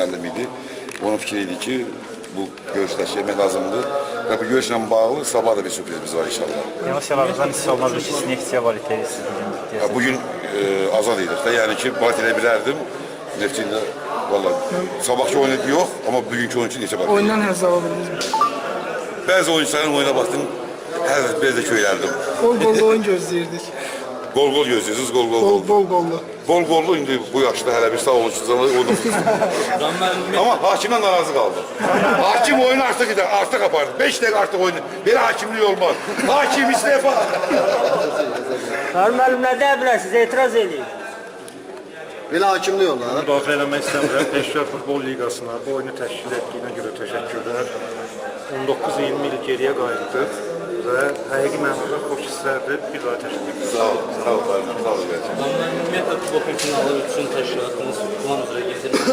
müəllim idi. Onun fikri idi ki, bu görüş təşkil lazımdır. Və bu görüşlə bağlı sabah da bir sürprizimiz var inşallah. Emosiyalarınızdan hiss olmaz ki, Neftçiyə validləri sizin. Bugün azad edirik də, yəni ki, valit edə bilərdim. Neftçində, valla, sabahki oyunu yox, amma bugünkü oyun üçün neçə var. Oyundan həzz alabildiniz mi? Bəzi oyuncuların oyuna baxdım, hər bir də köylərdim. Bol oyun gözləyirdik. Gol gözləyirsiniz, gol. Bol gollu. Bol gollu indi bu yaşda hələ bir sağ olun Amma hakimdən narazı qaldım. Hakim oyunu artıq gider, artıq apardı. 5 dəqiqə artıq oyunu. Belə hakimlik olmaz. Hakim istefa. Harun müəllim, nə deyə bilərsiniz? Etiraz edin. Belə hakimlik olar. Müdafiə eləmək istəmirəm. Peşəkar Futbol Liqasına bu oyunu təşkil etdiyinə görə təşəkkürlər. 19-20 il geriyə qayıtdıq və həqiqi mənada xoş hisslərdir. Bir daha təşəkkür edirəm. Sağ ol. Ümumiyyətlə, Kubokun finalı üçün təşkilatınız plan üzrə getirmiş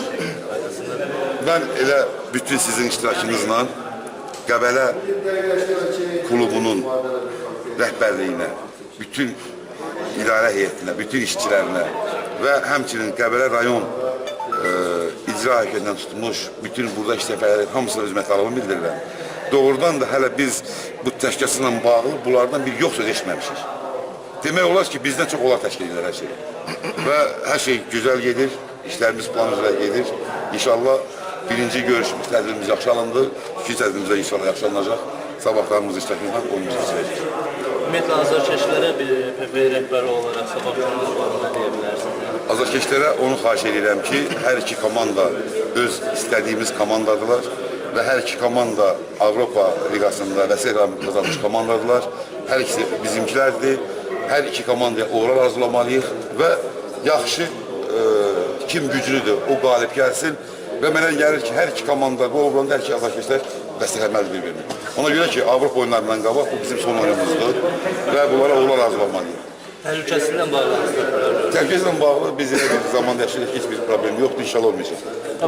qaydasındadır. Mən elə bütün sizin iştirakınızla Qəbələ klubunun rəhbərliyinə, bütün idarə heyətinə, bütün işçilərinə və həmçinin Qəbələ rayon icra hakimiyyətindən tutmuş, bütün burada işləfələrin hamısına hörmətlərimi bildirirəm. Doğrudan da hələ biz bu təşkilatla bağlı bunlardan bir yox söz eşitməmişik. Demək olar ki, bizdən çox onlar təşkil edir hər şey. Və hər şey güzel gedir, işlərimiz plan üzrə gedir. İnşallah birinci görüşümüz, tədbirimiz yaxşı alındı. İkinci tədbirimiz də inşallah yaxşı alınacaq. Sabahlarımız iştirakından oyunumuzu bitirəcək. Ümumiyyətlə, azarkeşlərə bir PFV rəhbəri olaraq sabahlarınız var, nə deyə bilərsiniz? Azarkeşlərə onu xahiş edirəm ki, hər iki komanda öz istədiyimiz komandadılar və hər iki komanda Avropa Liqasında vəsailə qazanmış komandadılar. Hər ikisi bizimkilərdir. Hər iki komandaya uğurlar arzulamalıyıq və yaxşı kim güclüdür, o qalib gəlsin və mənə gəlir ki, hər iki komanda bu uğurlarında hər iki azarkeşlər dəstəkləməlidir bir-birini. Ona görə ki, Avropa oyunlarından qabaq bu bizim son oyunumuzdur və bunlara uğurlar arzulamalıyıq. Təhlükəsizliklə bağlı. Təhlükəsizliklə bağlı biz elə bir zamanda yaşayırıq, heç bir problem yoxdur, inşallah olmayacaq.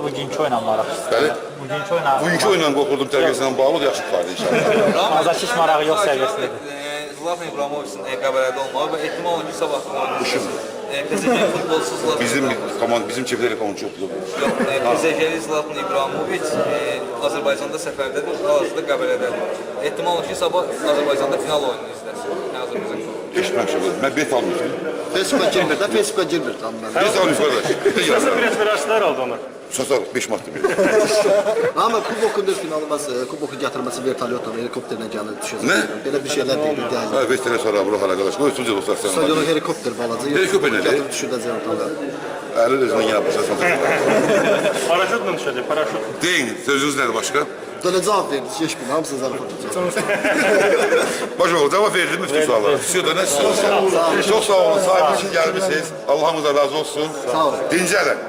Bugünkü oyunla maraqlısınız. Bəli. Bugünkü oyunla oyunla qorxurdum, təhlükəsizliklə bağlı yaxşı tutardı inşallah. azarkeş marağı yox səviyyəsindədir. Zlatan İbrahimovic'in Qəbələdə olmağı və ehtimal olur ki, sabah PZG futbolsuzlar. Bizim çiftləri komand çoxdur. Yox, PZG-li Zlatan İbrahimovic Azərbaycanda səfərdədir, hal-hazırda Qəbələdədir. Ehtimal olur ki, sabah Azərbaycanda final oyununu izləsin. Eşitməmişəm, mən bet almışım. Facebook'a girmir də, Facebook'a girmir tam mən. Bet almışım qardaş. Nasıl bir etirazlar aldı ona? Sasar 5 manatlı bir. Amma Kubokun da finalımız, Kuboku gətirməsi vertolyotla, helikopterlə gəlir düşəcək. Nə? Belə bir şeylər deyil. Ha, veterine sonra bura hala qardaş. Qoy sözü dostlar sən. Stadiona helikopter balaca. Helikopter nədir? Gətirib düşürdəcək ortalığa. Əli özünə yenə başlasın. Paraşütlə düşəcək, paraşüt. Deyin, sözünüz nədir başqa? Dönə cavab verdiniz, heç bilməm, hamısını zarafat edəcək. Başqa cavab verdim müftü suallara. Siz də nə istiyorsunuz? Çok sağ olun, sahip için gelmişsiniz. Allah'ımıza razı olsun. Sağ olun. Dincəlin.